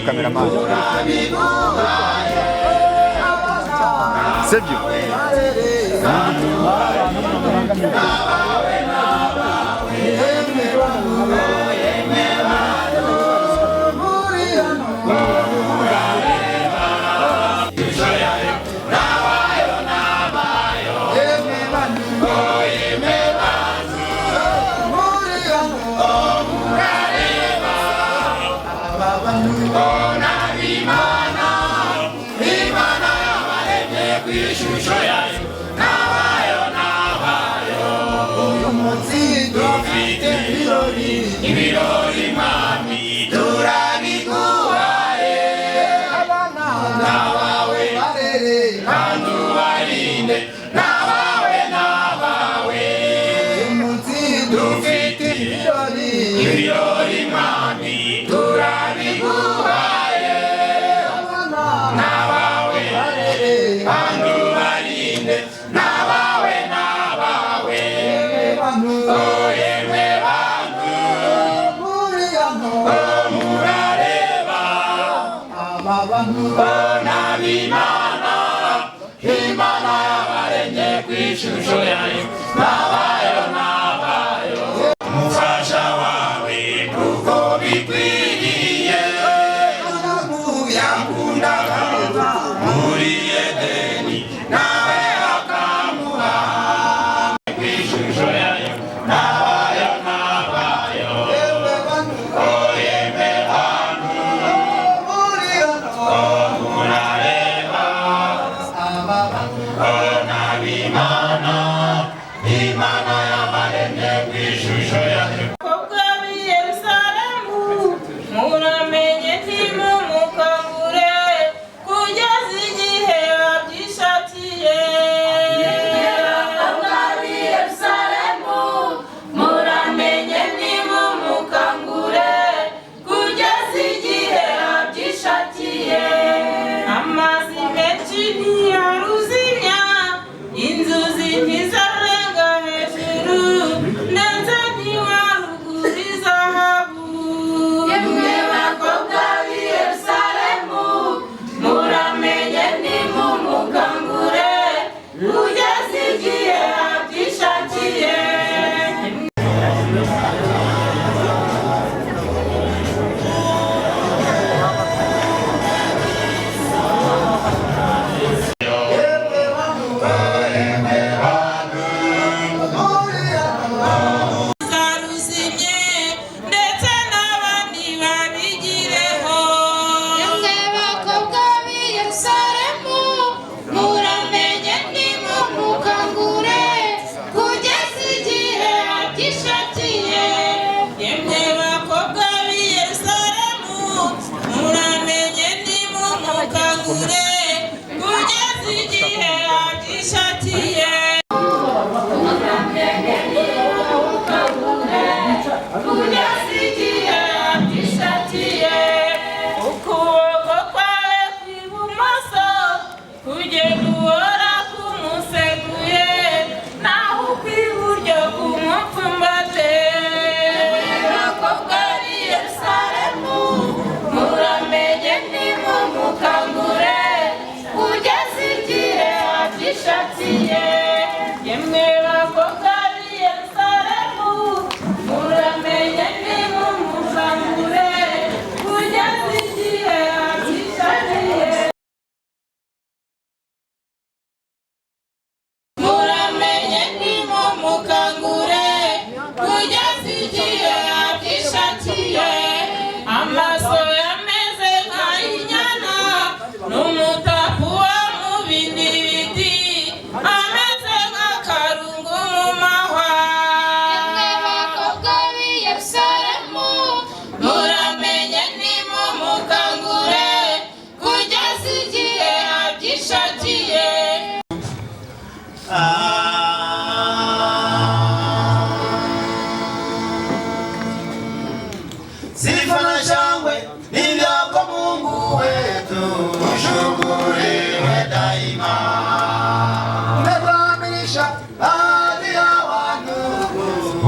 cameraman. Sergio.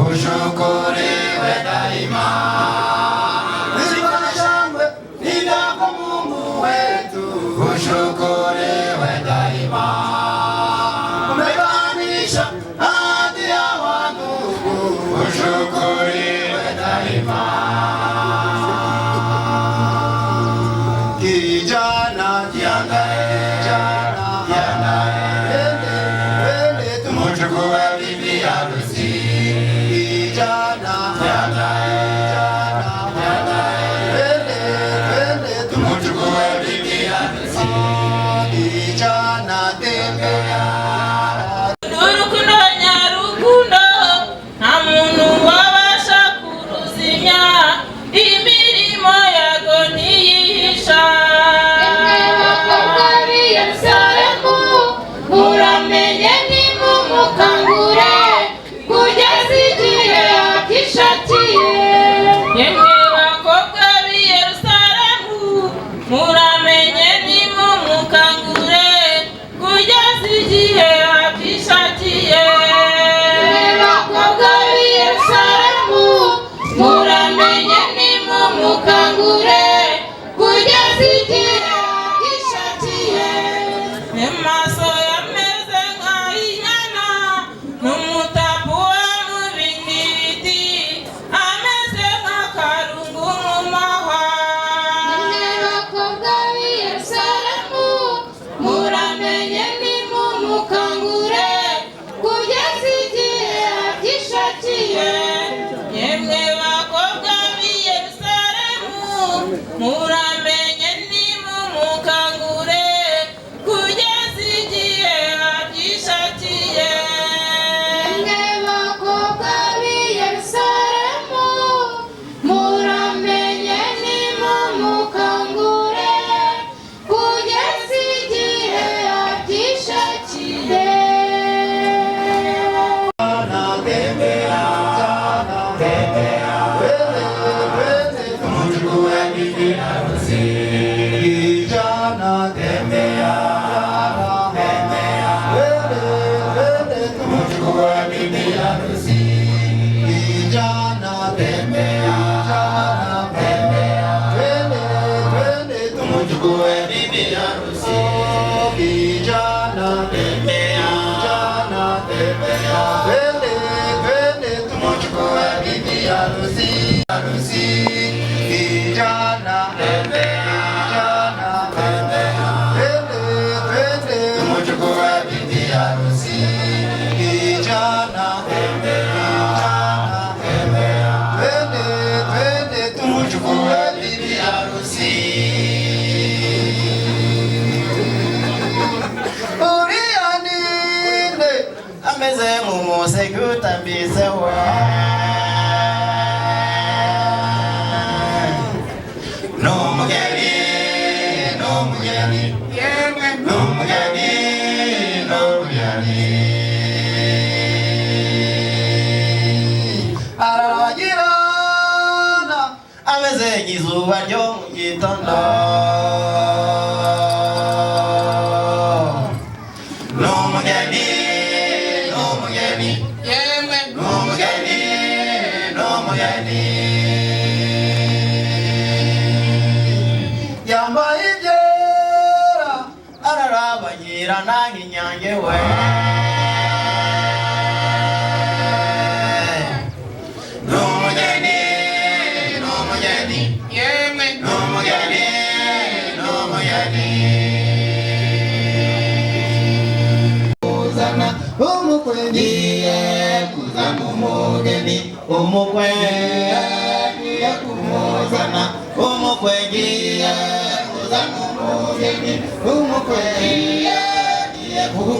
Ushukuriwe daima.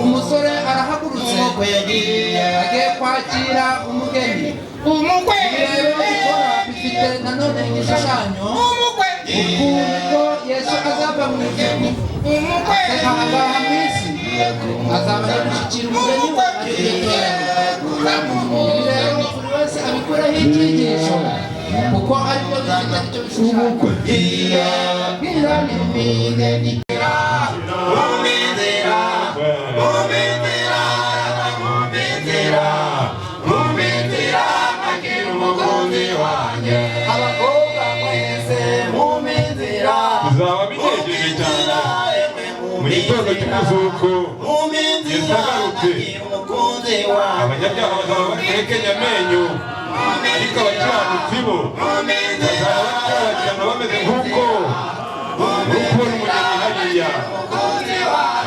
umusore arahagurutse agiye kwakira umugeni. Rero gukora bifite nanone igishushanyo uko Yesu azava mu ijuru agaha mu isi, azaba ari gushyikira umugeni we rero buri wese abikuraho icyigisho kuko aribyo bifite icyo bishushanyo. Igitondo cy'umuzuko Yesu agarutse, abanyabyaha bazaba batekenya amenyo, ariko abakiranutsi bo bazabagirana bameze nk'uko ukubona umugeni hariya.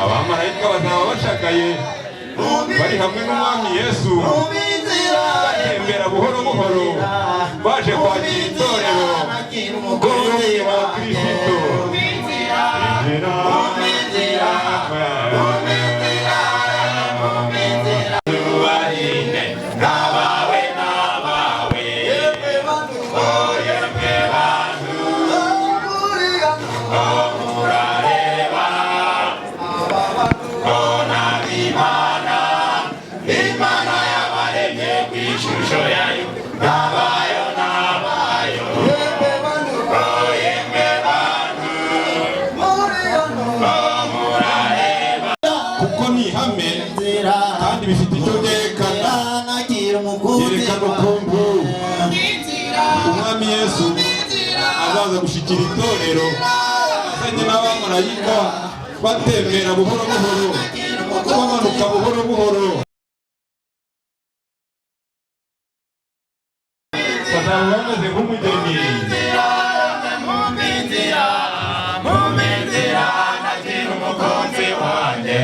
Abamarayika bazaba bashagaye bari hamwe n'umwami Yesu batembera buhoro buhoro baje kwakira itorero ry'umwe wa Kristo. Kandi bifite icyo byerekana ukuntu umwami Yesu azaza gushikira itorero azanye n'abamarayika batembera buhoro buhoro bamanuka buhoro buhoro. Bazaba bameze nk'umugeni umukunzi wanjye.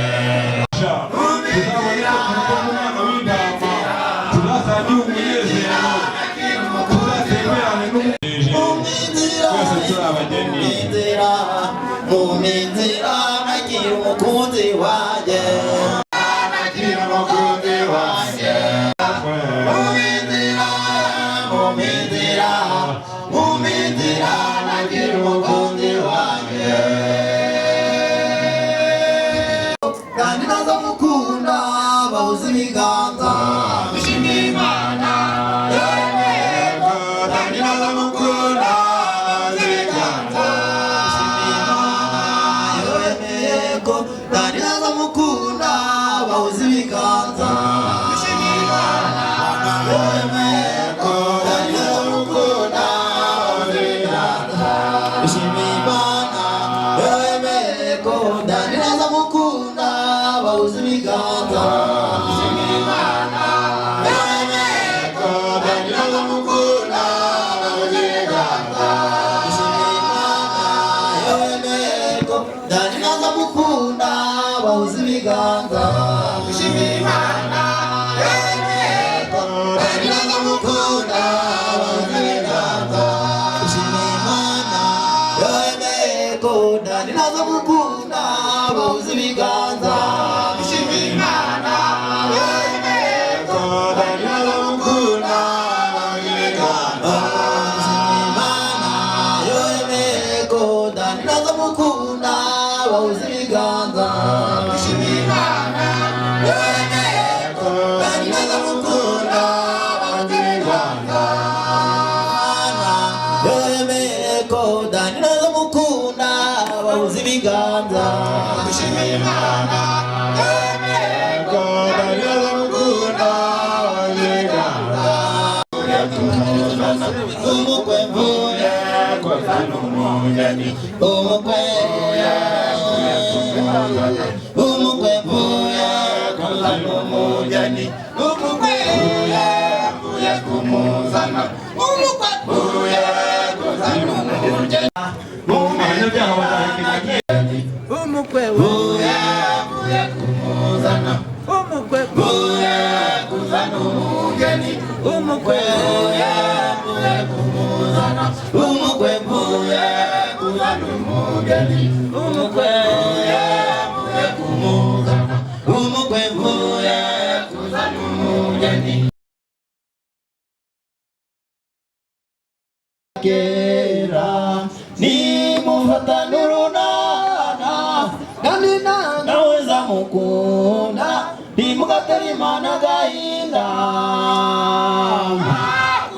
Ni mufatanurunana Nandina naweza mukunda Ni mukaterimana gainda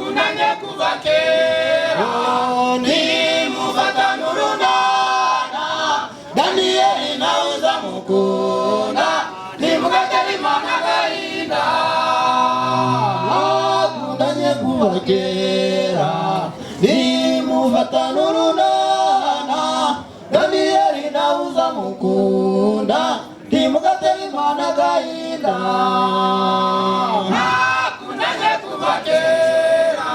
Unanye kuvakera Ni mufatanurunana Danieli naweza mukunda Ni mukaterimana gainda Unanye kuvakera Ni mufatanurunana Danieli nauza mukunda Ni mukaterimana gainda Kunanye kuvakera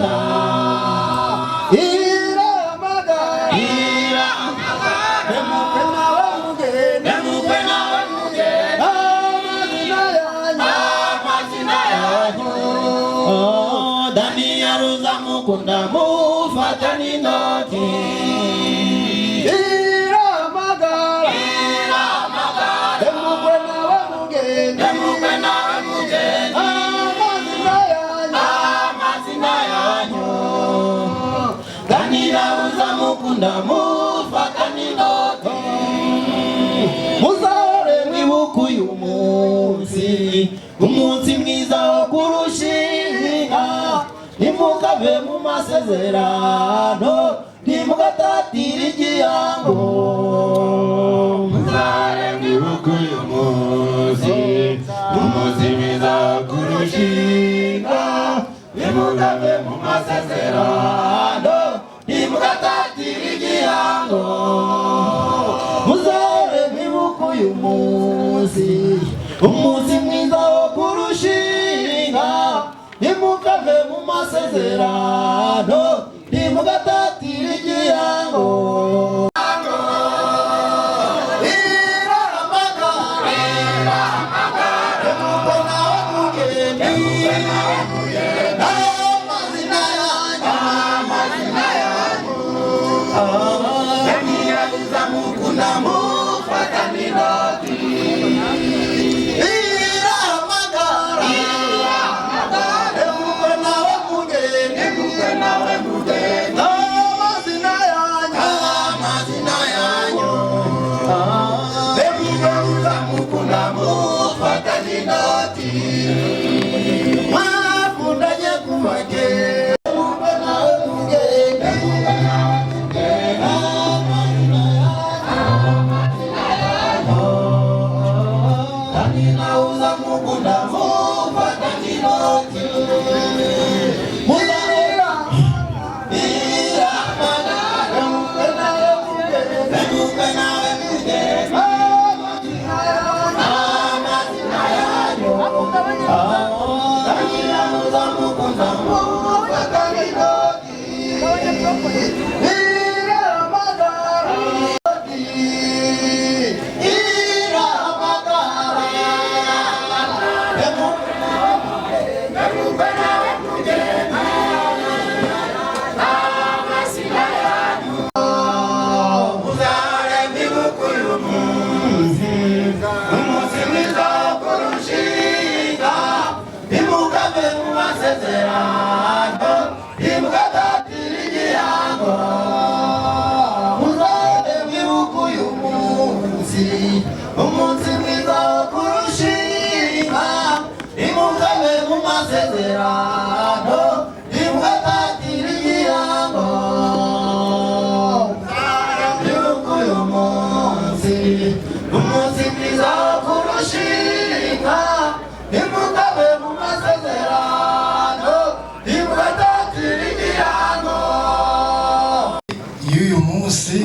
amazina iramagara emukwe nawe mugende amazina yanyu Daniel uzamukunda mufata n'intoki iramagara emukwe nawe mugende amazina yanyu Daniel uzamukunda mufata n'intoki muzahore mwibuka uyu munsi umunsi mwiza wo kurushinga ntimukave mu masezerano ntimugatatire igihango muzahore mwibuka uyu munsi umunsi mwiza wo kurushinga ntimukave mu masezerano ntimugatatire igihango muzahore mwibuka uyu munsi umunsi mwiza wo kurushinga ntimukave mu masezerano ntimugatatire igihango umunsi mwiza wo kurushinga ntimukave mu masezerano ntimugatatire igihango mwibuka uyu munsi umunsi mwiza wo kurushinga ntimukave mu masezerano ntimugatatire igihango y'uyu munsi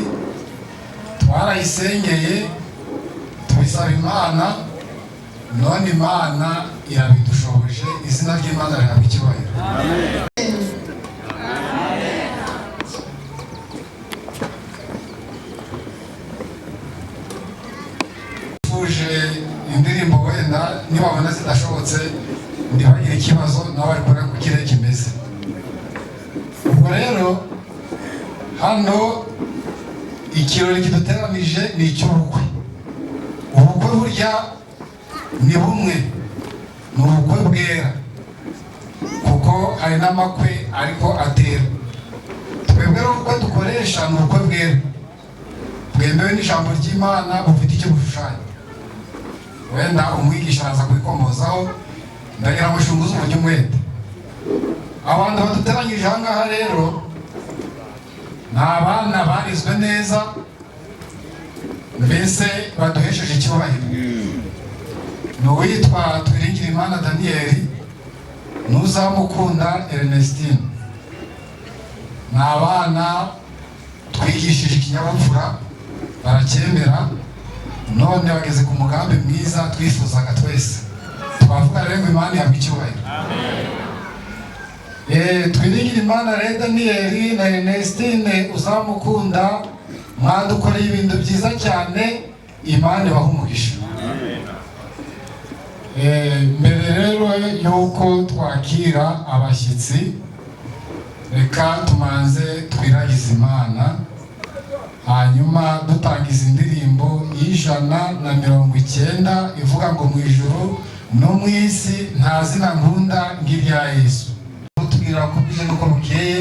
twarayisengeye tubisaba Imana none Imana irabidushoboje izina ry'Imana rihabwa icyubahiro tuje indirimbo wenda nibabona zidashobotse ndibagira ikibazo nawe ari kureba ku kirere kimeze ubwo rero hano ikirori kiduteranije ni icy'ubukwe ubukwe burya ni bumwe ni ubukwe bwera kuko hari n'amakwe ariko atera twebwe ubukwe dukoresha ni ubukwe bwera bwemewe n'ijambo ry'Imana bufite icyo bushushanya wenda umwigisha araza kubikomozaho ndagira ngo shunguze umujyi umwete abantu baduteranyije aha ngaha rero ni abana barizwe neza mbese baduhesheje icyubahiro ni uwitwa Twiringirimana Daniel n'Uzamukunda Ernestine ni abana twigishije ikinyabupfura baracyemera none bageze ku mugambi mwiza twifuzaga twese twavuga rero ngo Imana ihabwe icyubahiro Twiringire Imana rero Daniel na Ernestine uzamukunda mwadukoreye ibintu byiza cyane, Imana ibahe umugisha. Mbere rero yuko twakira abashyitsi, reka tumanze twiragize Imana, hanyuma dutangiza indirimbo y'190 ivuga ngo mu ijuru no mu isi nta zina nkunda ng'irya Yesu. Tubwira ko bije nuko bukeye,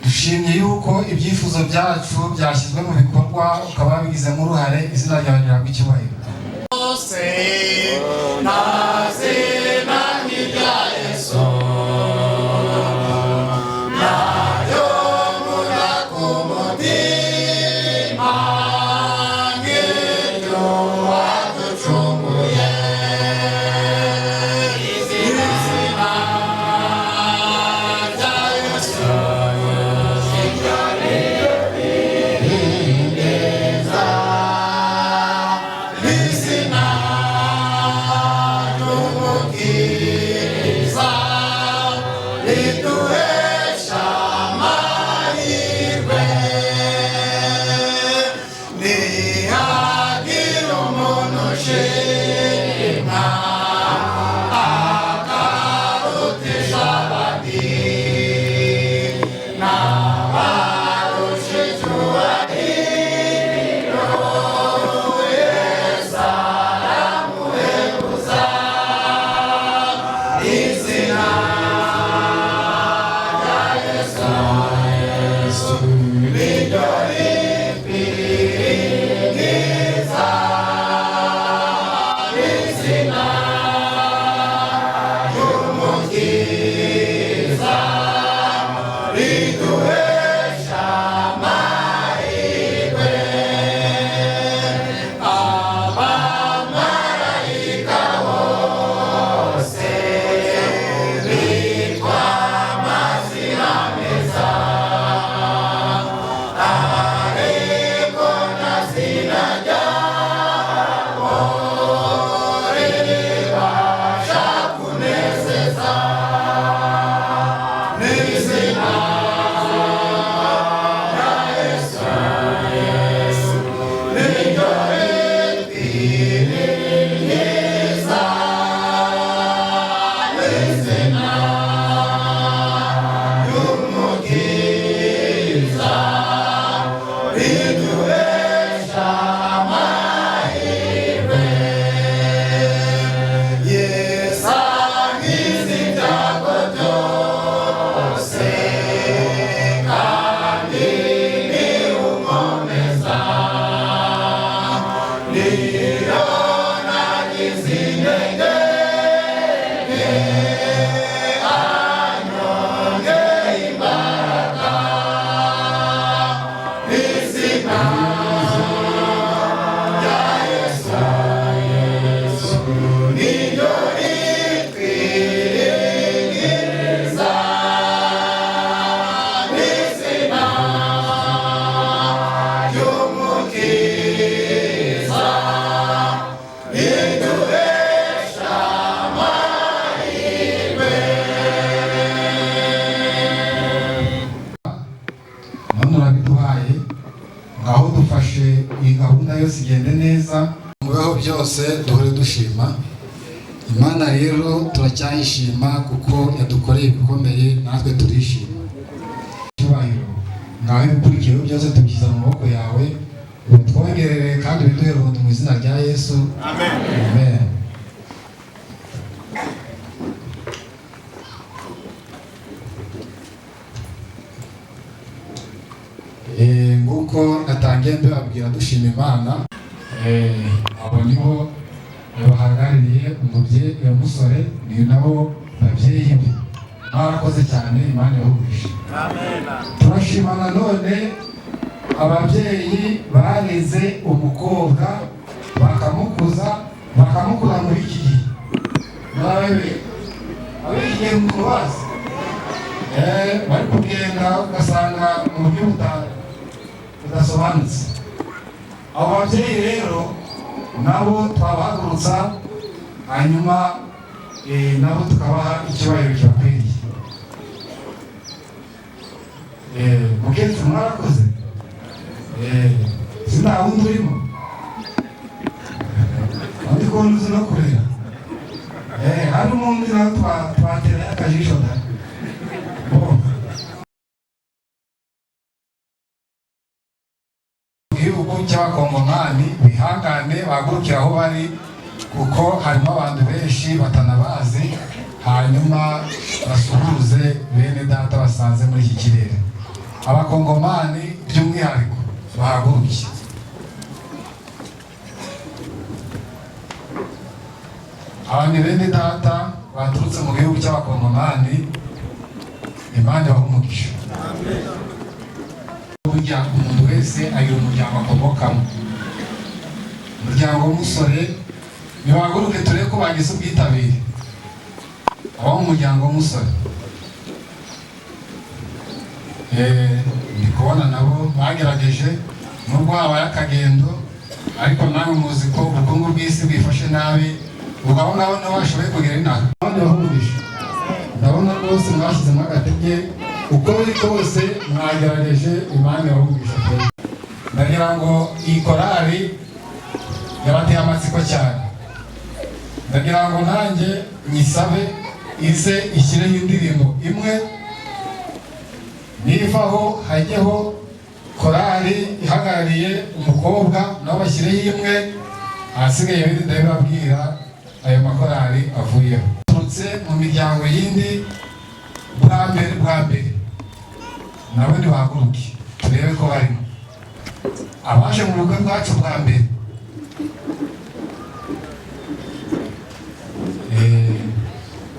dushimye yuko ibyifuzo byacu byashyizwe mu bikorwa, ukaba bigizemo uruhare, izina ryawe rihabwa icyubahiro. Sigende neza mubeho byose duhore dushima Imana. Rero turacyayishima kuko yadukoreye ibikomeye, natwe turishima. Cyubahiro ngaho ibikurikiyeho byose tubyiza mu maboko yawe, ubitwongerere kandi ubiduhere ubuntu mu izina rya Yesu, amen, amen. Nguko natangiye mbabwira dushima Imana. Abo nibo bahagarariye umubyeyi wa musore, ni nabo babyeyi be. Mwarakoze cyane, Imana yahugurisha. Turashima nanone ababyeyi bareze umukobwa bakamukuza bakamukura muri iki gihe. Ab'iki gihe mubazi bari kugenda ugasanga mu buryo budasobanutse. Abo babyeyi rero nabo twabahagurutsa, hanyuma nabo tukabaha icyubahiro kibakwiriye. mukecuru mwarakoze sina wundi urimo ndi kubona uzi no kurera hari umuntu nawe twaterayo akajisho da igihugu cy'abakongomani bihangane bahagurukira aho bari kuko harimo abantu benshi batanabazi, hanyuma basuhuze bene data basanze muri iki kirere. Abakongomani by'umwihariko bahagurukiye. Abantu bene data baturutse mu gihugu cy'abakongomani, Imana ibahe umugisha. Burya umuntu wese agira umuryango akomokamo. Umuryango w'umusore nibahaguruke turebe ko bagize ubwitabire. Abo mu muryango w'umusore ndi kubona nabo bagerageje nubwo habaye akagendo, ariko nawe muzi ko ubukungu bw'isi bwifashe nabi, ubwo abo ngabo nabo bashoboye kugera inaha. Abandi bahumurisha ndabona rwose mwashyizemo agatege, uko biri kose mwagerageje, Imana ibahumurisha pe. Ndagira ngo iyi korali yabateye amatsiko cyane, ndagira ngo nanjye nyisabe ize ishyireho indirimbo imwe, nivaho hajyeho korali ihagarariye umukobwa nabo bashyireho imwe, ahasigaye bindi ndabibabwira ayo makorali avuyeho. Turutse mu miryango yindi bwa mbere nabo ntibahaguruke turebe ko barimo abaje mu bukwe bwacu bwa mbere.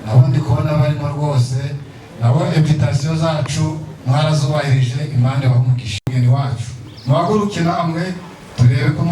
Nabo ndi kubona barimo rwose, nabo invitation zacu mwarazubahirije, Imana ibahe umugisha. Mugeni wacu muhaguruke namwe turebe ko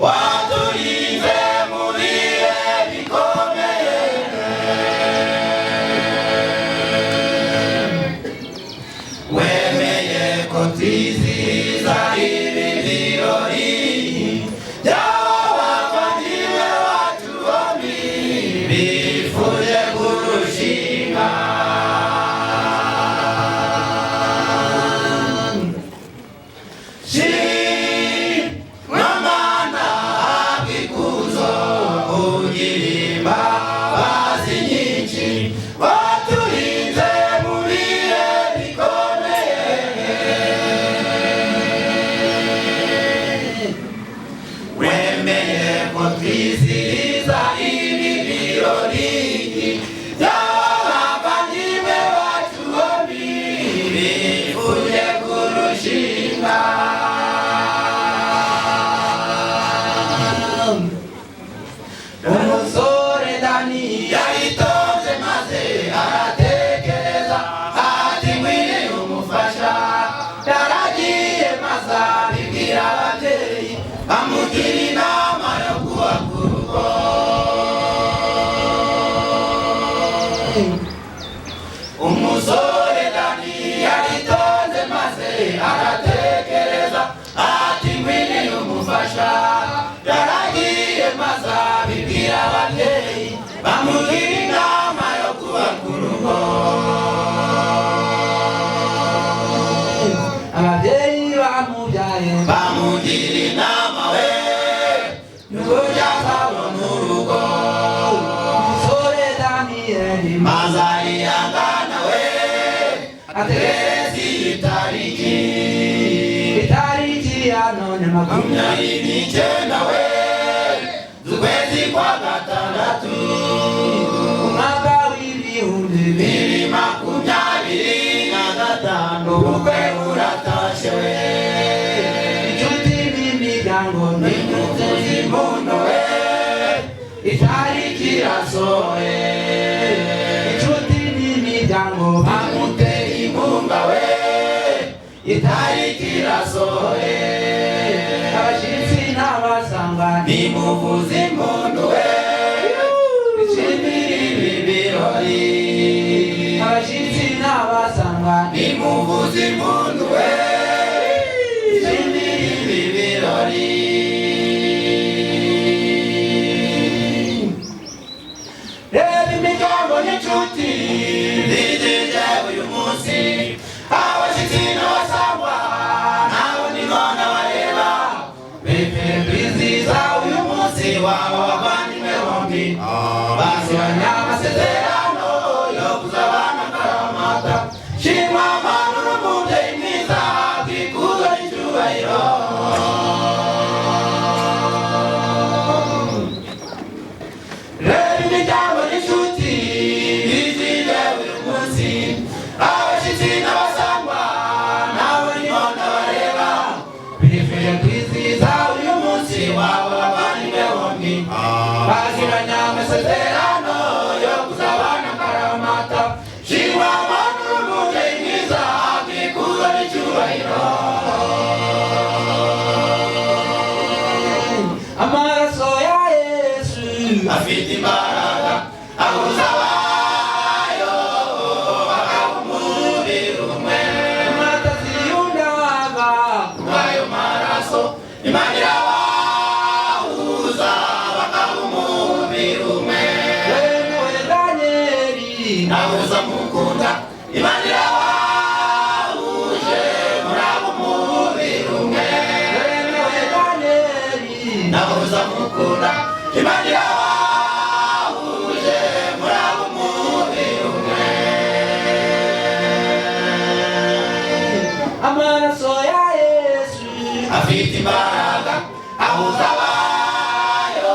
waturinze mu bihe bikomeye. Wemeye ko twizihiza ibi birori by'abavandimwe bacu bombi bifuje kurushinga. Umusore Dani yaritoze maze aratekereza ati ngwino umufasha. Yaragiye maze abibwira ababyeyi bamugira inama yo kubaka urugo. Umusore Dani yaritoze maze aratekereza ati ngwino umufasha. Yaragiye maze abibwira ababyeyi bamugira inama yo kubaka urugo. Ababyeyi bamubyaye bamugira inama we y'uburyo azabona urugo. Umusore Daniyeli maze ariyangana we ategereza iyi tariki ya none 29 we z'ukwezi kwa gatandatu umwaka w'ibihumbi 2025 ubukwe buratashe we. Inshuti n'imiryango n'intuzi imbundo we itariki irasohoye. Inshuti n'imiryango bamutera inkunga we itariki irasohoye. Abashitsi n'abasanga nimuvuze impundu we ishimira ibi birori. Abashitsi n'abasanga nimuvuze impundu we ishimira ibi birori. Reba imiryango n'inshuti bijije uyu munsi. Abashitsi n'abasangwa nabo nibona bareba bifuje kwizihiza uyu munsi wabo bavandimwe bombi basibanye amasezerano yo kuzabana akaramata. Shimwa Mana uri umubyeyi mwiza bw'ikuzo n'icyubahiro. Reba imiryango n'inshuti bizije uyu munsi. Abashitsi n'abasangwa nabo nibona bareba bifuje kwizihiza uyu munsi wabo bavandimwe bombi basibanye amasezerano yo kuzabana akaramata. Shimwa Mana uri umubyeyi mwiza bw'ikuzo n'icyubahiro. Amaraso ya Yesu afite imbaraga ahuza abayo bakaba umubiri umwe. Imata ziyundaga kubw'ayo maraso Imana irabahuza bakaba umubiri umwe. Yewe Daniyeli nahuza mukunda Imana irabahuje muraba umubiri umwe. Yewe Daniyeli nahuza mukunda Imana irabahuje muraba umubiri umwe. Amaraso ya Yesu afite imbaraga ahuza abayo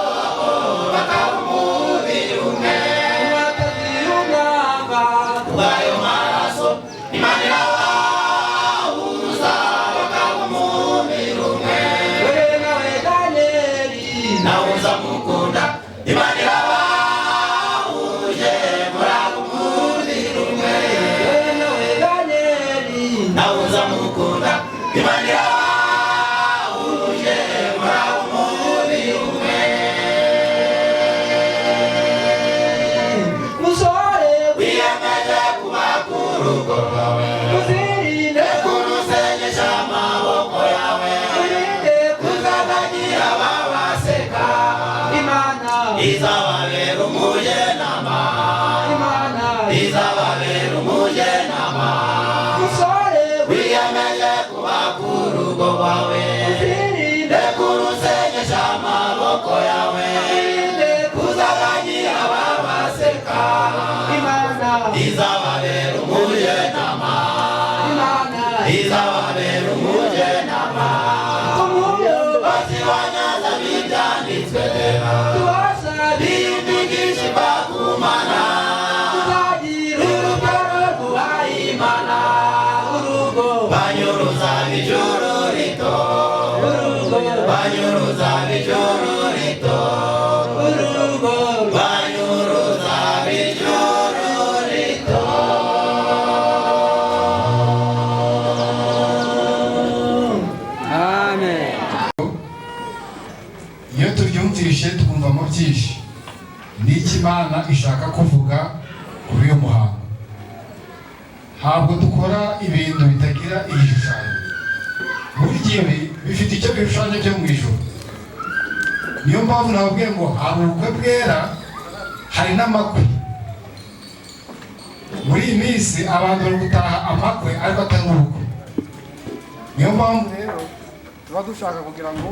bakaba umubiri umwe. Imata ziyundaga kubw'ayo maraso Imana irabahuza bakaba umubiri umwe. Yewe Daniyeli nahuza mukunda Imana irabahuje muraba umubiri umwe. Yewe Daniyeli nahuza mukunda Imana irabahuje muraba umubiri umwe. rugo rwawe uzirinde kurusenyesha amaboko yawe uzirinde kuzanagira babaseka Imana izababera umujenama Imana izababera umujenama musore wiyemeje kubaka urugo rwawe uzirinde kurusenyesha amaboko yawe uzirinde kuzanagira babaseka Imana izababera umujenama Imana izababera umujenama umuyobozi wanyaza bibyanditswe tubasha biyumvigisha bakumana tuzagira urugero rwubaha Imana urugo banyuruza bijuru rito urugo banyuruza bijuru rito urugo banyuruza bijuru rito. Amen. iyo tubyumvishe twumvamo byinshi n'iki Imana ishaka kuvuga kuri uyu muhango. Ntabwo dukora ibintu bitagira igishushanyo, muri gihe bifite icyo bishushanya byo mu ijuru. Niyo mpamvu nababwiye ngo hari ubukwe bwera, hari n'amakwe. Muri iyi minsi abantu bari gutaha amakwe ariko atari ubukwe. Niyo mpamvu rero tuba dushaka kugira ngo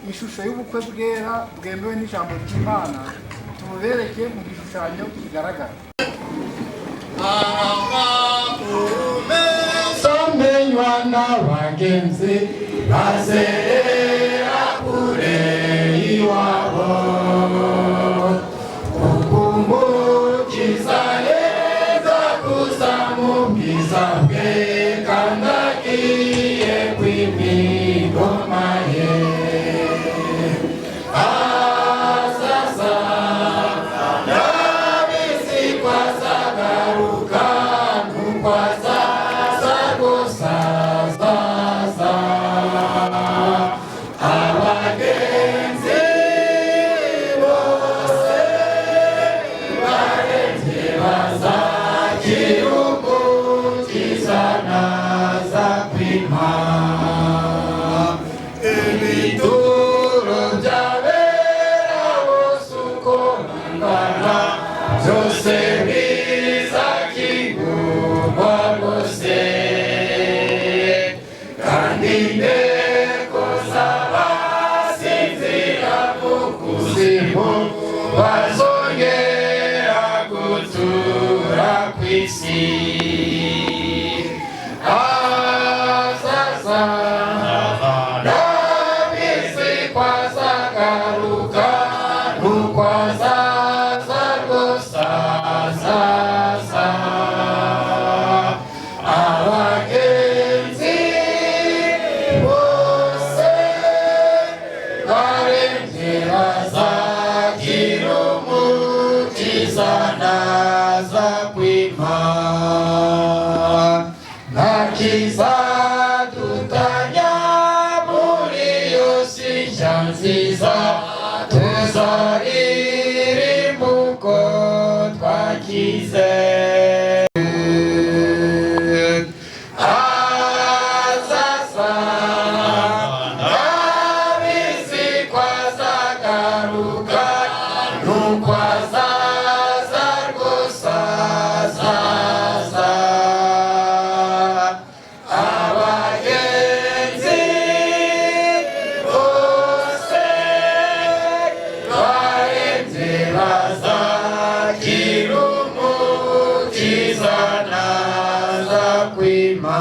ishusho y'ubukwe bwera bwemewe n'ijambo ry'Imana tububereke mu gishushanyo kigaragara. Somenywa n'abagenzi bazerera kure iwabo ukumukiza neza gusa mu bwiza bwe kandi agiye kw'imigoma ye azaza ndabizi ko azagaruka nuko azaza gusa azaza abagenzi bose barenge bazagira umukiza naza kwima ibituro by'abera bose uko bingana byose bizakigurwa rwose kandi inteko z'abasinzira mu kuzimu bazongera gutura ku isi azaza ndabizi ko azagaruka nuko azaza rwose azaza abagenzi bose barenge bazagira umukiza naza kwima nta kizadutanya muri iyo si nshya nziza tuzaririmba uko twakize azaza ndabizi ko azagaruka nuko azaza rwose azaza abagenzi bose barenge bazagira umukiza naza kwima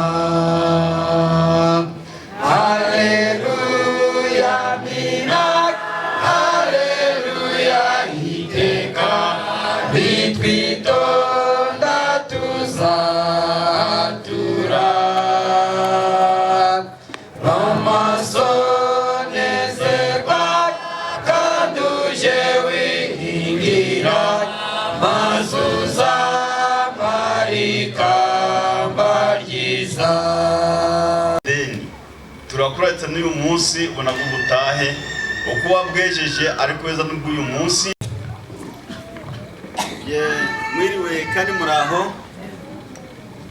Haleluya mina Haleluya iteka nitwitonda tuzatura amaso nezerwa kandi uje wihingira maze uzambara ikamba ryiza. turakuratse n'uyu munsi ubona ko ubutahe uko wabwejeje ariko weza n'ubw'uyu munsi. Mwiriwe kandi muraho.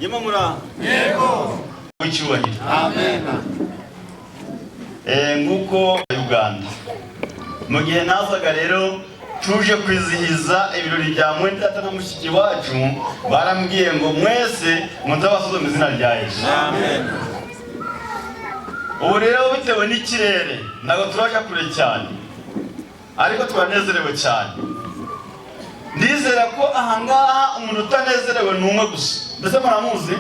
Yemamura. Yego. Wicyubahiro. Amen. Nguko Uganda. Mu gihe nazaga rero tuje kwizihiza ibirori bya Mwendata na mushiki wacu barambwiye ngo mwese mutabasoze mu izina rya Yesu. Amen. Ubu rero bitewe n'ikirere ntabwo turaje kure cyane ariko turanezerewe cyane. Ndizera ko ahangaha umuntu utanezerewe ni umwe gusa. Mbese muramuzi?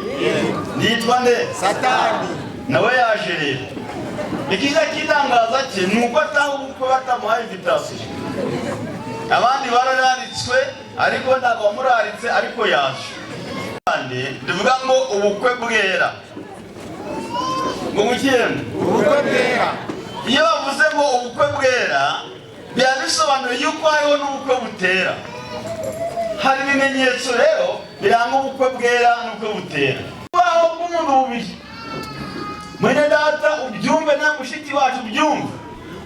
Yitwa nde? Satani. Nawe yaje rero. Ikiza kitangaza cye ni uko ataha ubukwe batamuhaye invitation. Abandi barararitswe ariko ntabwo bamuraritse ariko yaje. Kandi ndivuga ngo ubukwe bwera. Ngo mukiyemo ubukwe bwera. Iyo bavuze ngo ubukwe bwera byabisobanuye yuko hariho n'ubukwe butera. Hari ibimenyetso rero biranga ubukwe bwera n'ubukwe butera. Baho bw'umuntu bubiri. Mwene data ubyumve na mushiki wacu ubyumve.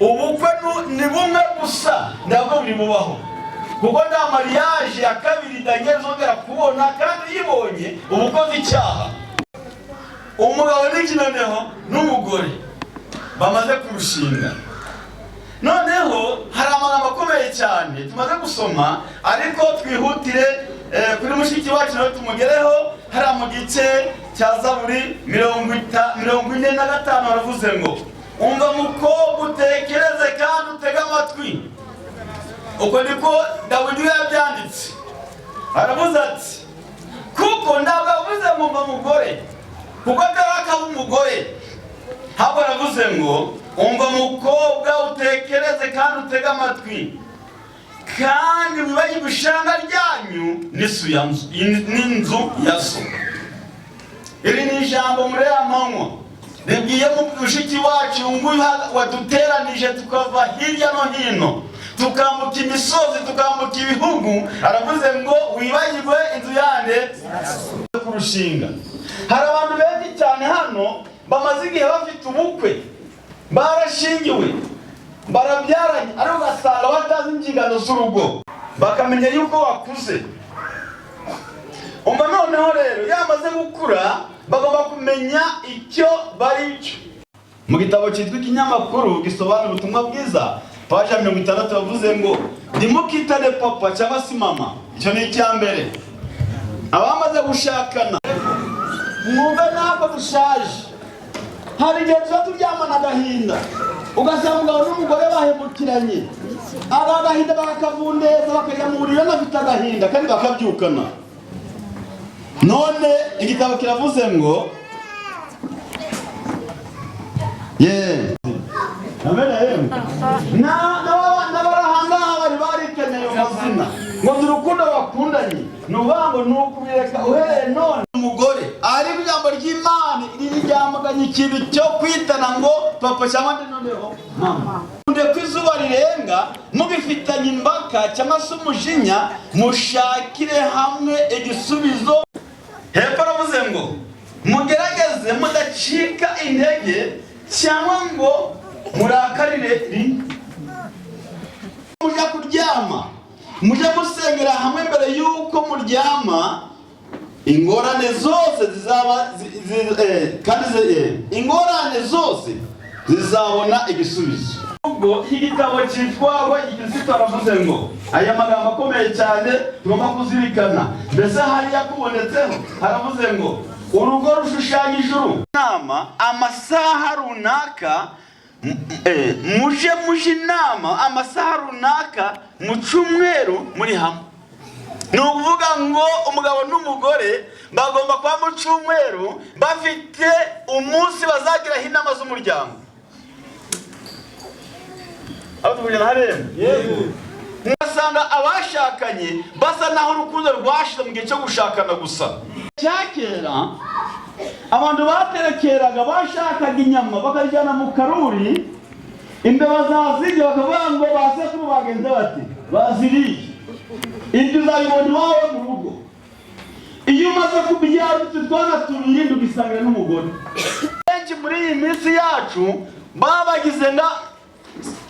Ubukwe ni bumwe gusa ndabwo buri bubaho. Kuko nda mariage ya kabiri Daniel zongera kubona kandi yibonye ubukoze icyaha. Umugabo n'ikinoneho n'umugore bamaze kurushinga. Noneho hari amagambo akomeye cyane tumaze gusoma ariko twihutire kuri mushiki wacu no tumugereho. Hari mu gice cya Zaburi 45 baravuze ngo umva mukobwa utekereze kandi utege amatwi. Uko niko Dawidi yabyanditse. Aravuze ati kuko ntabwo avuze ngo umva mugore kuko ataraka umugore. Habo aravuze ngo umva mukobwa utekereze kandi utege amatwi kandi wibaye ibishanga ryanyu n'inzu ya so. Iri ni ijambo muri amanywa ribwiye mu mushiki wacu nguyu waduteranije tukava hirya no hino tukambuka imisozi tukambuka ibihugu. Aravuze ngo wibagirwe inzu yande kurushinga. Hari abantu benshi cyane hano bamaze igihe bafite ubukwe barashingiwe barabyaranye ariko ugasanga batazi inshingano z'urugo bakamenya yuko wakuze. Umva noneho rero yamaze gukura bagomba kumenya icyo bari cyo. Mu gitabo cyitwa Ikinyamakuru gisobanura ubutumwa bwiza paje 60 bavuze ngo ndimukitane papa cyangwa si mama. Icyo ni icyambere. Abamaze gushakana mwumve nako dushaje. Hari igihe tuba turyamana agahinda ugasanga umugabo n'umugore bahemukiranye agahinda bakakavundeza bakajya mu buriro bafite agahinda kandi bakabyukana. None igitabo kiravuze ngo n'abarahanga bari barikeneye amazina ngo urukundo bakundanye nubango nukubireka uhereye none. Umugore ari ijambo ry'Imana iri ryamaganye ikintu cyo kwitana ngo papa cyangwa ndi noneho mama. Nde kwizuba rirenga mugifitanye imbaka cyangwa se umujinya mushakire hamwe igisubizo. Hepfo aravuze ngo mugerageze mudacika intege cyangwa ngo murakarire mujya kuryama mujya gusengera hamwe mbere yuko muryama. Ingorane zose zizaba ingorane zose zizabona igisubizo. Ubwo igitabo cyitwa Igisubizo aravuze ngo aya magambo akomeye cyane tugomba kuzirikana. Mbese hari yakubonetseho haravuze ngo urugo rushushanya ijuru. Inama amasaha runaka muje inama amasaha runaka mu cyumweru muri hamwe. Ni ukuvuga ngo umugabo n'umugore bagomba kuba mu cyumweru bafite umunsi bazagiraho inama z'umuryango. Aho tubujyana harema ngasanga abashakanye basa naho urukundo rwashize mu gihe cyo gushakana gusa. Cyakera abantu baterekeraga bashakaga inyama bakajyana mu karuri imbeba zazirya bakavuga ngo basekuru bagenze bati baziriye. Ibyo uzabibona iwawe mu rugo. Iyo umaze kubyara utwana tubiri ndugisangira n'umugore. Benshi muri iyi minsi yacu babagize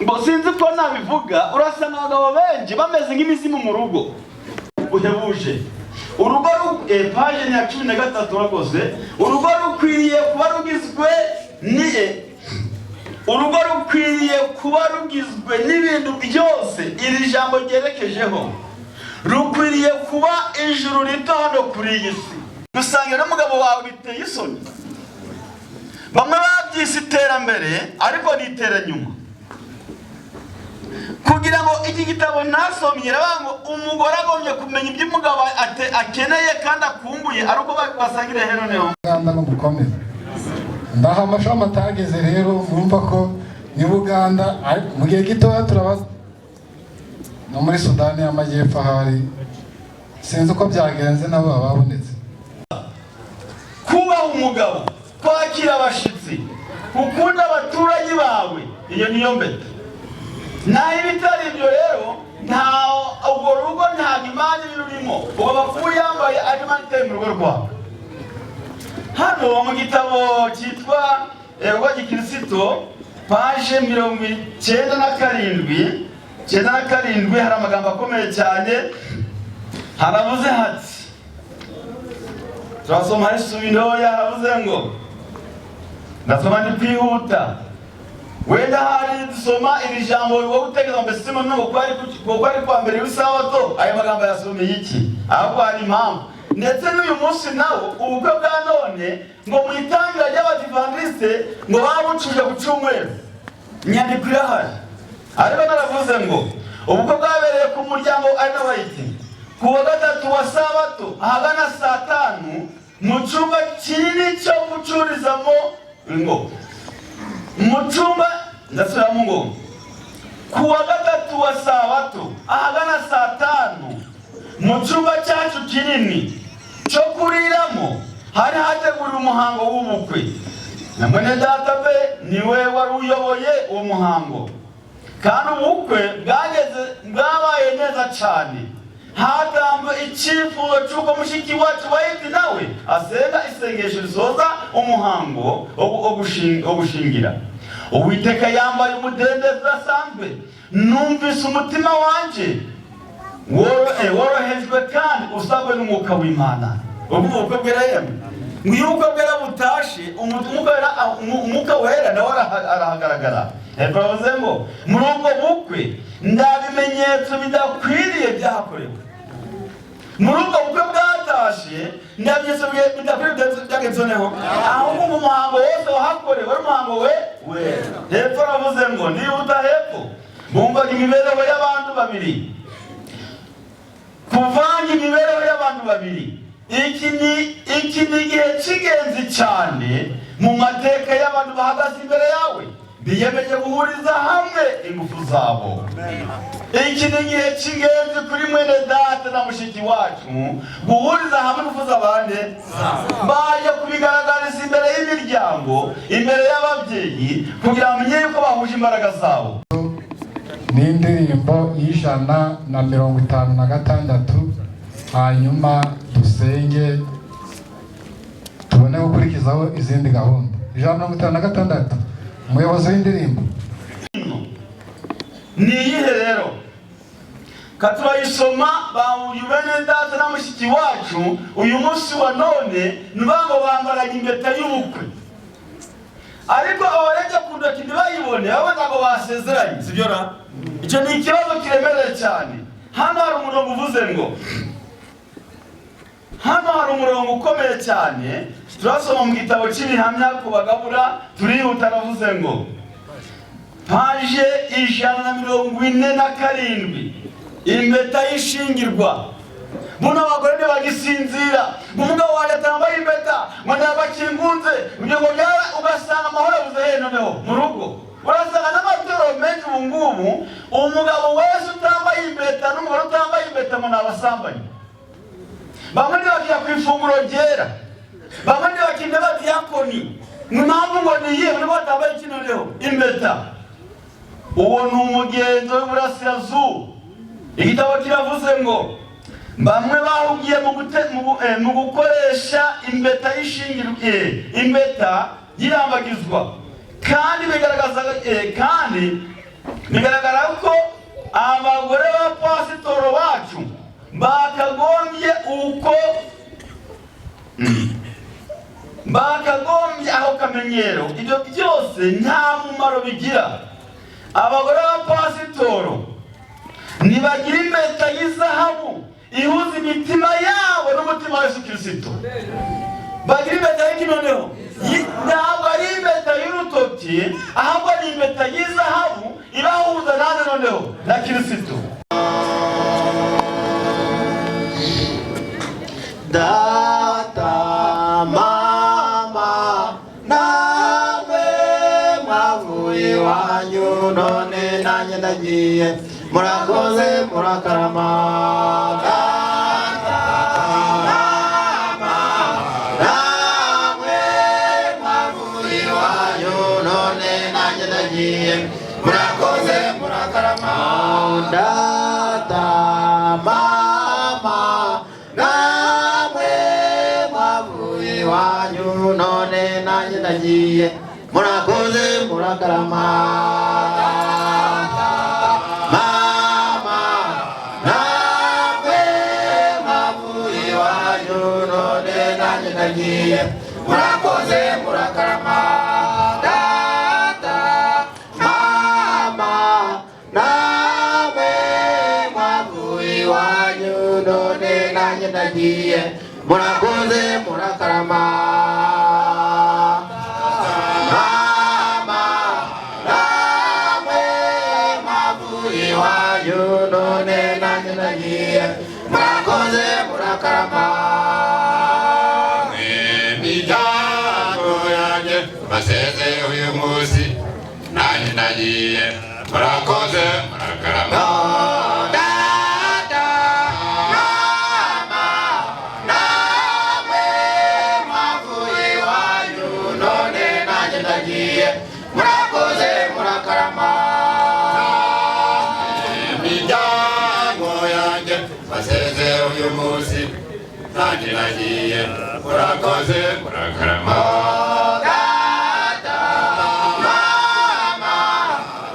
ngo sinzi ko nabivuga urasanga abagabo benshi bameze nk'imizimu mu rugo uhebuje. urugo paje ya 13 urakoze. Urugo rukwiriye kuba rugizwe urugo rukwiriye kuba rugizwe n'ibintu byose iri jambo ryerekejeho. Rukwiriye kuba ijuru rito hano kuri iyi si. Gusangira n'umugabo wawe biteye isoni. Bamwe babyise iterambere ariko ni iteranyuma. Kugira ngo iki gitabo nasomye rabango umugore agombye kumenya ibyo umugabo akeneye kandi akumbuye ari uko basangire hero neho. Uganda no gukomeza. Ndaha amashami atageze rero murumva ko ni Uganda mu gihe gitoya turabaza no muri Sudani y'Amajyepfo hari sinzi uko byagenze nabo babonetse. Kuba umugabo kwakira abashitsi ukunda abaturage bawe iyo niyo mbete. Naho ibitari ibyo rero nta ubwo rugo nta imana birimo uba bakuye yambaye arimante mu rugo rwawe. Hano mu gitabo cyitwa wa Gikristo page 97 hari amagambo akomeye cyane. Haravuze hati turasoma Yesu haravuze ngo ndasoma ndi kwihuta wenda hari dusoma iri jambo wowe utegeza mbese ngo kwari kwa mbere w'isabato ayo magambo yasomeye iki ahubwo hari impamvu. Ndetse n'uyu munsi nawo ubukwe bwa none ngo mu itangira ry'Abadivantiste ngo babucuje ku cyumweru. Inyandiko irahari ariko naravuze ngo ubukwe bwabereye ku muryango ari n'abayiti ku wa gatatu wa sabato ahagana saa 5 mu cyumba kinini cyo gucururizamo ngo mu cyumba ndasubiramo ngo ku wa gatatu wa sabato ahagana saa 5 mu cyumba cyacu kinini cyo kuriramo hari hateguriwe umuhango w'ubukwe. Na mwene data be niwe wari uyoboye uwo muhango kandi ubukwe bwabaye neza cyane. Hatambwe icyifuzo cy'uko mushiki wacu wahiti nawe asenga isengesho risoza umuhango wo gushingira. Uwiteka yambaye umudendezo udasanzwe. Numvise umutima wanje worohejwe kandi usabwe n'umwuka w'Imana. Ubukwe bwerayemwe mwuko bwera butashe umwuka wera nawe arahagaragara. Bavuze ngo muri ubwo bukwe ndabimenyetso bidakwiriye byahakorewe. Muri ubwo bukwe bwatashe ndabimenyetso bidakwiriye byagenzeho ahubwo mu muhango wose wahakorewe umuhango wera. Hepfo aravuze ngo nihuta hepfo bumvaga imibereho y'abantu babiri. Kuvanga imibereho y'abantu babiri iki ni igihe cy'ingenzi cyane mu mateka y'abantu bahagaze imbere yawe biyemeje guhuriza hamwe ingufu zabo. Iki ni igihe cy'ingenzi kuri mwene data na mushiki wacu guhuriza hamwe ingufu z'abandi baje kubigaragariza imbere y'imiryango imbere y'ababyeyi kugira ngo menye ko bahuje imbaraga zabo. Ni indirimbo y'156 hanyuma dusenge tubone gukurikizaho izindi gahunda. 156 umuyobozi w'indirimbo ni iyihe rero katurayisoma bawuyubene data na mushiki wacu uyu munsi wa none nbango bambaraga impeta y'ubukwe ariko abareje kunda kindi bayibone babona ngo basezeranye sibyo ra. Icyo ni ikibazo kiremereye cyane. Hano hari umurongo uvuze ngo ukomeye cyane turasoma mu gitabo cy'ibihamya ku bagabura turihuta aravuze ngo paje 147 impeta y'ishingirwa. Buno abagore ntibagisinzira umugabo waje atambaye impeta ngo ntabakingunze ibyo ngo byara ugasanga amahoro abuze he noneho mu rugo. Urasanga n'amatoro menshi ubungubu umugabo wese utambaye impeta n'umugore utambaye impeta ngo nabasambanye. Bamwe bagiye ku ifunguro ryera bamwe bakinda badiyakoni impamvu ngo niye buri batambaye kino leho impeta. Uwo ni umugenzo w'Iburasirazuba. Igitabo kiravuze ngo bamwe bahugiye mu gukoresha impeta y'ishingiro impeta y'irambagizwa kandi bigaragara ko abagore ba pasitoro bacu bakagombye uko bakagombye aho kamenyero. Ibyo byose nta mumaro bigira. Abagore b'abapasitoro ntibagira impeta y'izahabu ihuza imitima yabo n'umutima wa Yesu Kristo. Bagira impeta y'iki noneho? Ntabwo ari impeta y'urutoki, ahubwo ni impeta y'izahabu ibahuza nande noneho na Kristo. Data mama nawe mwavuye wanyu none nanjye ndagiye murakoze murakarama. Data mama nawe mwavuye wanyu none nanjye ndagiye murakoze murakarama. Data mama wanyu none nanjye ndagiye murakoze murakarama. Mama nawe mwavuye wanyu none nanjye ndagiye murakoze murakarama. Data mama nawe mwavuye wanyu none nanjye ndagiye murakoze murakarama. Mama nawe mwavuye wanyu none nanjye ndagiye murakoze murakarama. Imiryango yanjye baseze uyu munsi nanjye ndagiye murakoze murakarama. Murakoze murakarama. Imiryango yanjye baseze uyu munsi nanjye ndagiye murakoze murakarama. Data mama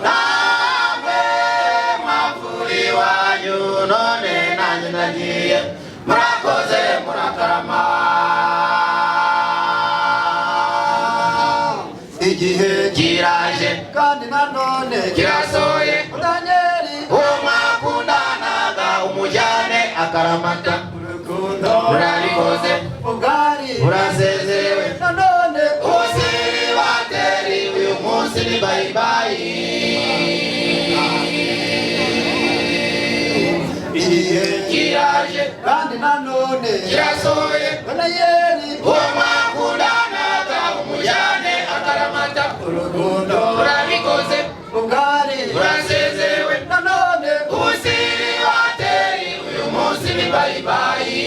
nawe mwavuye wanyu none nanjye ndagiye murakoze murakarama. Igihe kiraje kandi nanone kirasohoye, Danieli uwo mwakundanaga umujyane akaramata. Urukundo rurabikoze ubwari urasezerewe nanone ubusiri bateri uyu munsi ni bayibayi. Igihe kiraje kandi nanone kirasohoye, Danieli uwo mwakundanaga umujyane akaramata. Urukundo rurabikoze ubwari urasezerewe nanone ubusiri bateri uyu munsi ni bayibayi.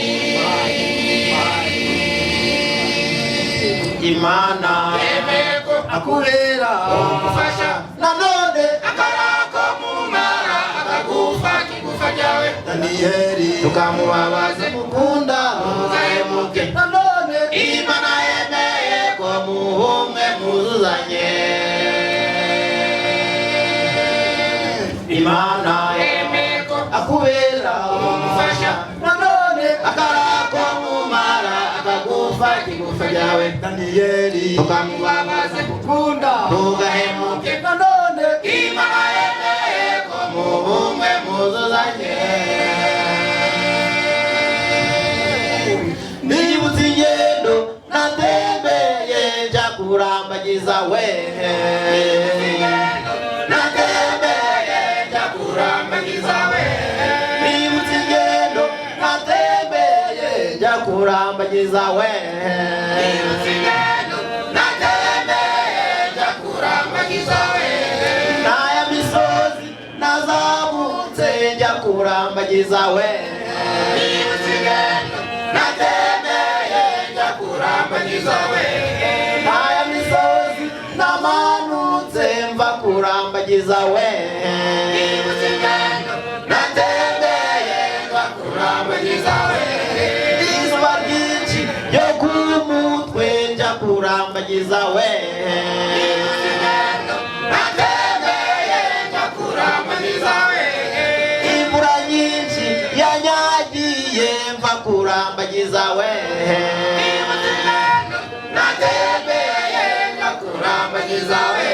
Imana emeko akubera umufasha nanone akarako mumara akagufa kigufa ryawe. Danieli tukamubabaze mukunda uzahemuke nanone Imana yemeye ko muhumwe muzuzanye. Imana emeko akubera umufasha nanone akarako mumara akagufa kigufa ryawe. Danieli tukamubabaze mukunda uzahemuke nanone Imana yemeye ko muhumwe muzuzanye. Nibutse ingendo natembeye njya kurambagiza we. Natembeye njya kurambagiza we. Nibutse ingendo natembeye njya kurambagiza we. Nibutse ingendo natembeye njya kurambagiza we. Naya misozi nazamutse njya kurambagiza we. Nibutse ingendo natembeye njya kurambagiza we. Naya misozi namanutse mva kurambagiza we. Nibutse ingendo natembeye njya kurambagiza we. Izuba ryinshi ryo ku mutwe njya kurambagiza we. Nibutse ingendo natembeye njya kurambagiza we. Imvura nyinshi yanyagiye kurambagiza we natembeye njya kurambagiza we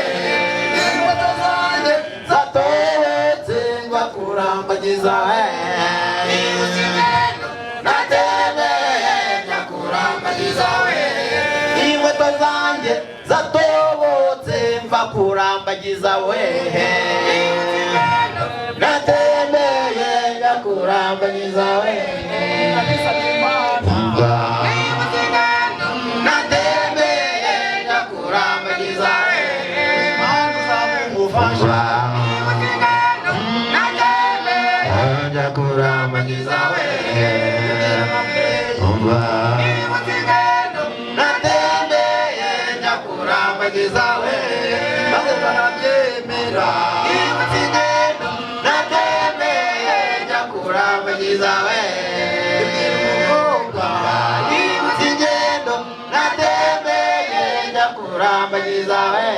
imbuto zanjye zatobotse njya kurambagiza we natembeye njya kurambagiza we imbuto zanjye zatobotse mva kurambagiza we natembeye njya kurambagiza we natembeye njya kurambagiza we impamvu zamumufasha natembeye njya kurambagiza we natembeye njya kurambagiza we maze barabyemera natembeye njya kurambagiza we umukobwa yibutse ingendo natembeye njya kurambagiza we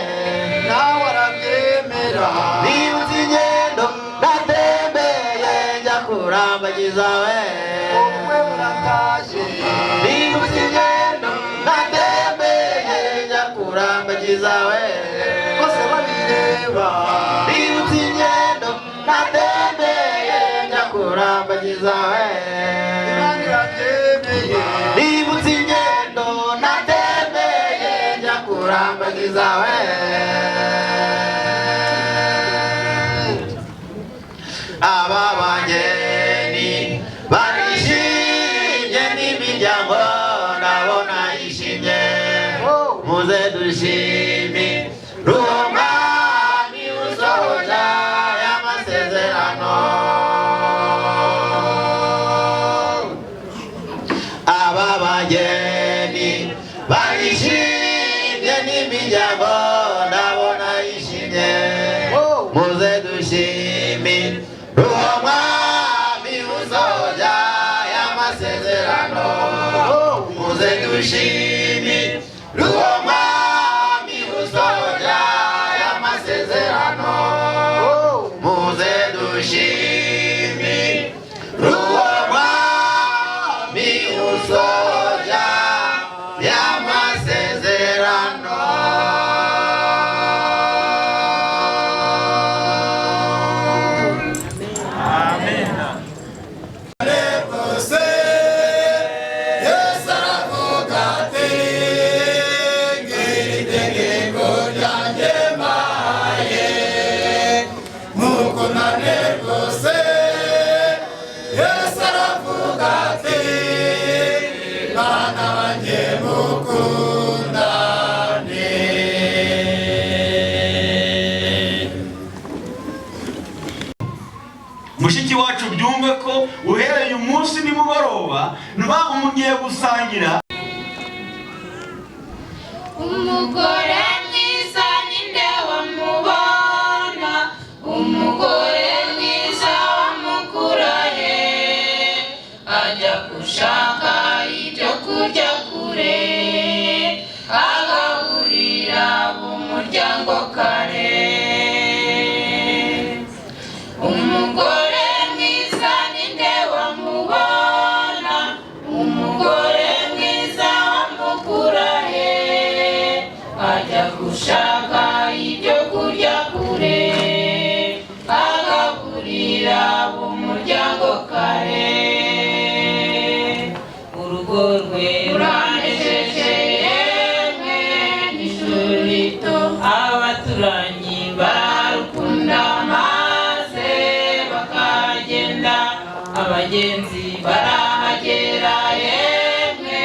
nawe arabyemera yibutse ingendo natembeye njya kurambagiza we wowe urataje yibutse ingendo natembeye njya kurambagiza we bose babireba yibutse ingendo natembeye njya kurambagiza we imana irabyemeye yibutse ingendo natembeye njya kurambagiza we aba bageni barishimye n'imiryango ndabona yishimye muze dushime uwo mwami usohoza y'amasezerano aba bageni barishimye n'imiryango ndabona yishimye muze dushime uwo mwami usohoza y'amasezerano muze dushime uwo mwami usohoza y'amasezerano muze dushime uwo mwami usohoza y'amasezerano mushiki wacu byumve ko uhereye umunsi nimugoroba nuba umugiye gusangira umugore mwiza ninde wamubona umugore mwiza wamukurahe ajya gushaka ibyo kurya kure agaburira umuryango kare umugore mwiza ninde wamubona umugore mwiza wamukurahe ajya gushaka ibyo kurya kure agaburira umuryango kare urugo rwe ruranejeje yemwe n'ijuru rito abaturanyi bararukunda maze bakagenda abagenzi barahagera yemwe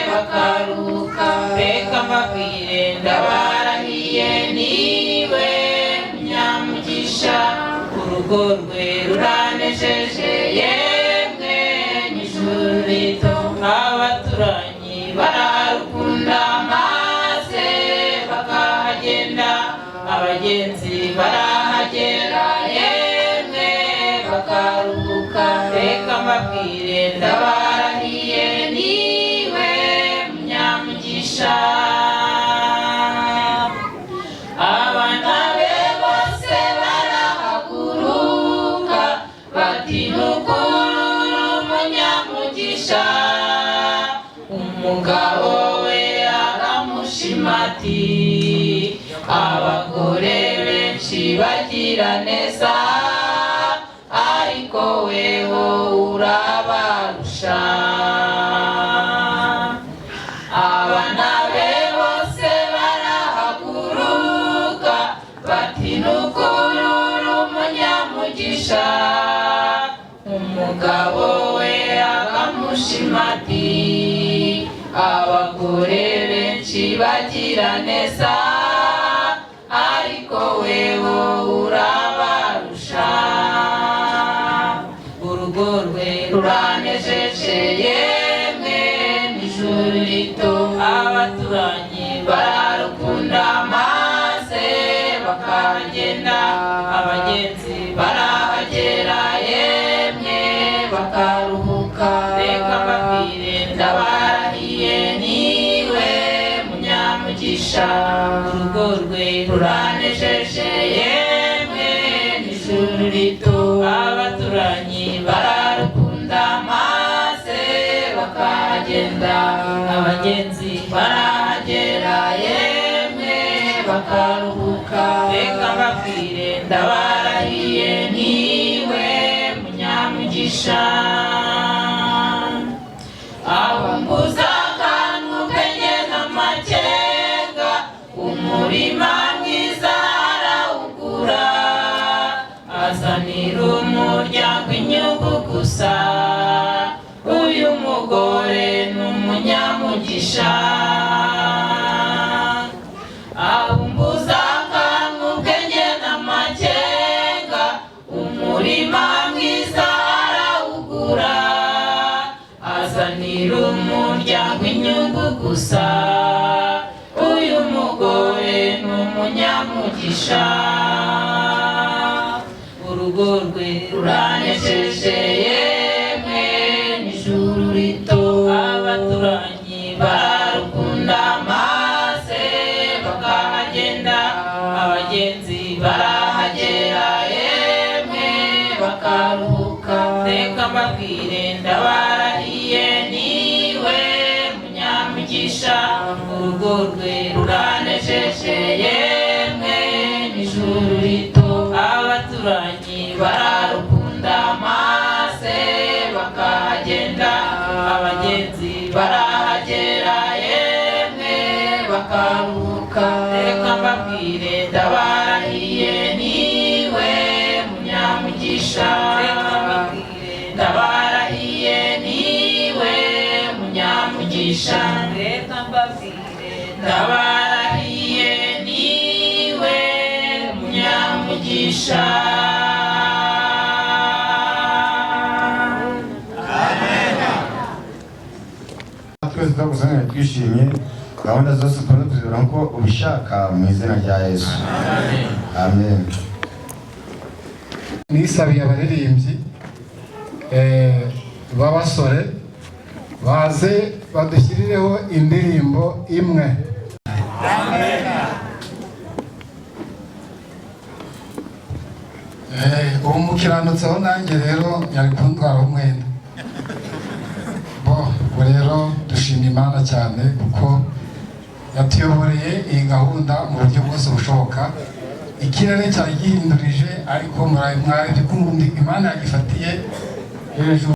bakaruka reka mbabwire ndabarahiye niwe munyamugisha urugo rwe ruranejeje yemwe n'ijuru rito abaturanyi bararukunda maze bakahagenda abagenzi barahagera yemwe bakaruhuka reka mbabwire ndabarahiye niwe munyamugisha abana be bose barahaguruka bati nukuri munyamugisha ati abagore benshi bagira neza ariko weho urabarusha. Abana be bose barahaguruka bati nukuri uri umunyamugisha. Umugabo we akamushima ati abagore benshi bagira neza ariko weho urabarusha. Urugo rwe ruranejeje yemwe n'ijuru rito, abaturanyi bararukunda maze bakagenda, abagenzi barahagera yemwe bakaruhuka. Reka mbabwire ndabarahiye niwe munyamugisha. Urugo rwe ruranejeje yemwe n'ijuru rito, abaturanyi bararukunda maze bakagenda, abagenzi barahagera yemwe bakaruhuka. Reka mbabwire ndabarahiye niwe munyamugisha. Ahumbuza akantu ubwenge n'amakenga, umurima mwiza arawugura, azanira umuryango inyungu gusa. Uyu mugore ni umunyamugisha. Ahumbuza akantu ubwenge n'amakenga, umurima mwiza arawugura, azanira umuryango inyungu gusa. Uyu mugore ni umunyamugisha. Urugo rwe ruranejeje yemwe n'ijuru rito, abaturanyi bararukunda maze bakahagenda, abagenzi barahagera yemwe bakaruhuka. Reka mbabwire ndabarahiye niwe munyamugisha. Urugo rwe ruranejeje yemwe n'ijuru rito, abaturanyi bararukunda maze bakagenda, abagenzi barahagera yemwe bakaruhuka. Reka mbabwire ndabarahiye niwe munyamugisha. Ndabarahiye niwe munyamugisha. Reka mbabwire ndabarahiye niwe munyamugisha. Twese tugusanga twishimye, gahunda zose ukora tuzibura ko ubishaka mu izina rya Yesu. Amen. Nisabiye abaririmbyi b'abasore baze badushyirireho indirimbo imwe. Uwo mukiranutseho nanjye rero yari kuntwara umwenda. Ubwo rero dushima Imana cyane kuko yatuyoboreye iyi gahunda mu buryo bwose bushoboka. Ikirere cyari gihindurije ariko mwari kumva Imana yagifatiye hejuru.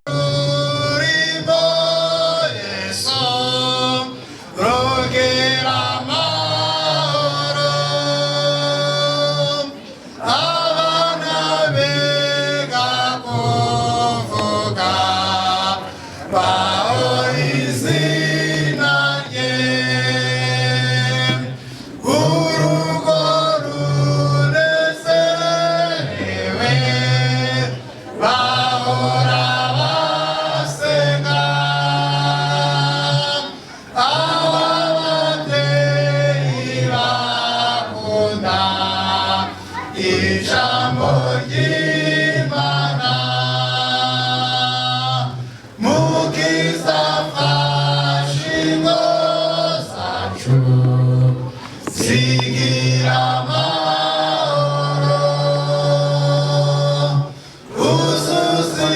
Ususi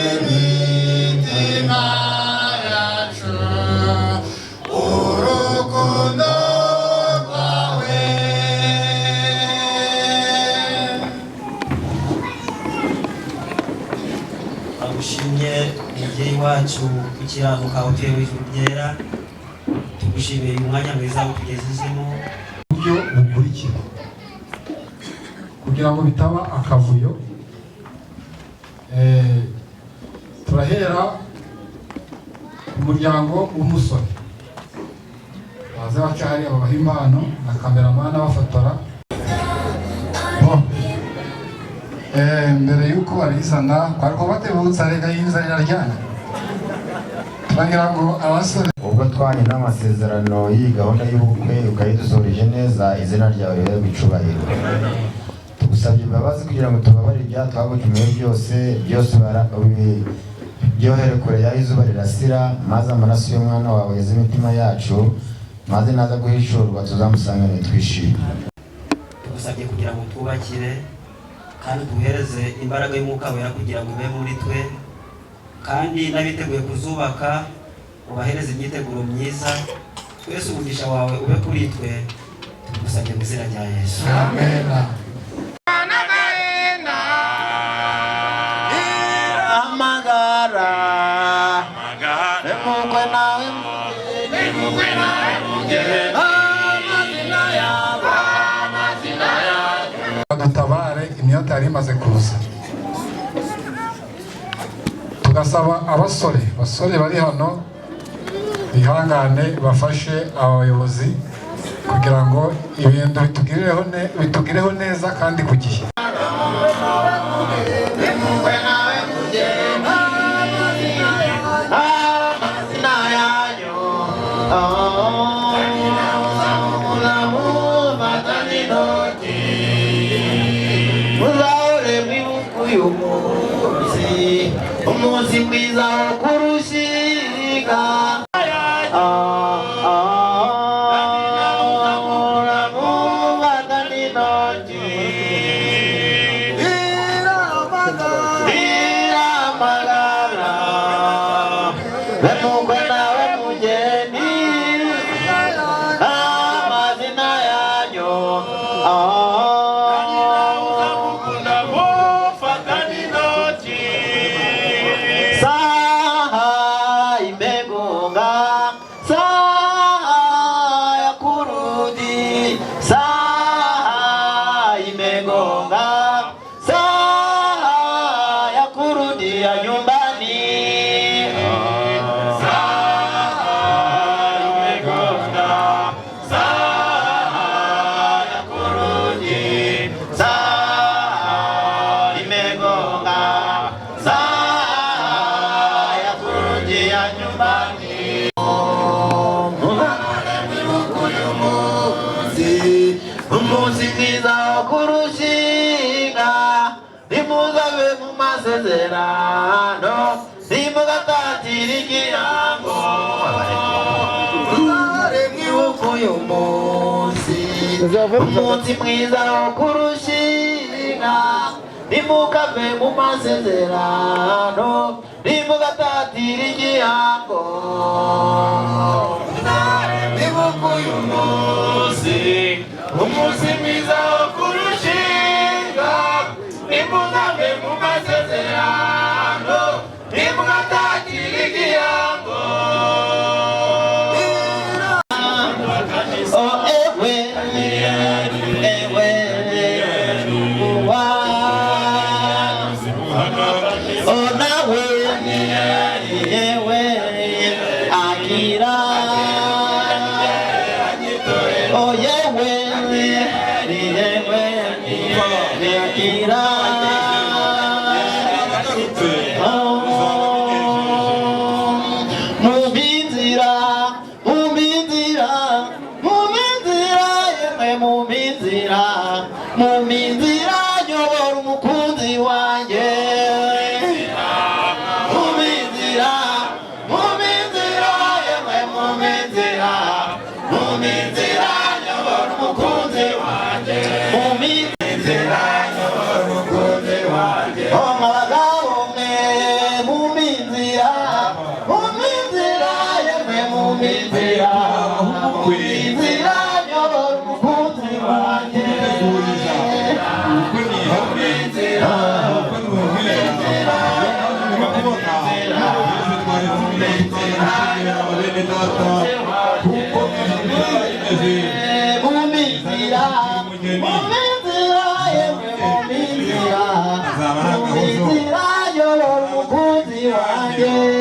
turagushimye umubyeyi wacu ukiranuka utewe ijuru ryera, tugushimiye uyu mwanya mwiza utugezezemo. Uburyo bukurikira kugira ngo bitaba akavuyo, turahera ku muryango w'umusore baza baca hariya babaha impano na kameramani abafotora. Mbere y'uko barizana bariko batebutsa rega y'inzara iraryana, turagira ngo abasore ubwo twanye n'amasezerano y'iyi gahunda y'ubukwe ukayidusoreje neza, izina ryawe rero bicubahiro. Tugusabye imbabazi kugira ngo tubabarire ibyaha twagucumuye byose byohere kure y'aho izuba rirasira, maze amaraso y'umwana wawe yeze imitima yacu, maze naza guhishurwa tuzamusangane twishime. Tugusabye kugira ngo twubakire kandi duhereze imbaraga y'umwuka wera kugira ngo ube muri twe, kandi n'abiteguye kuzubaka ubahereze imyiteguro myiza, twese umugisha wawe ube kuri twe, tugusabye mu izina rya Yesu. Amen. Dutabare imyota yari imaze kuza, tugasaba abasore bari hano bihangane bafashe abayobozi kugira ngo ibintu bitugireho neza kandi ku gihe. Umunsi mwiza wo kurushinga umunsi mwiza wo kurushinga, nimuzabe mu masezerano, nimugatatira igihango, mwibuke uyu munsi. Umunsi mwiza wo kurushinga, nimukave mu masezerano, nimugatatira igihango, mwibuke uyu munsi. Umunsi mwiza wo kurushinga, nimuzave mu masezerano, nimugatatira igihango. Yeah.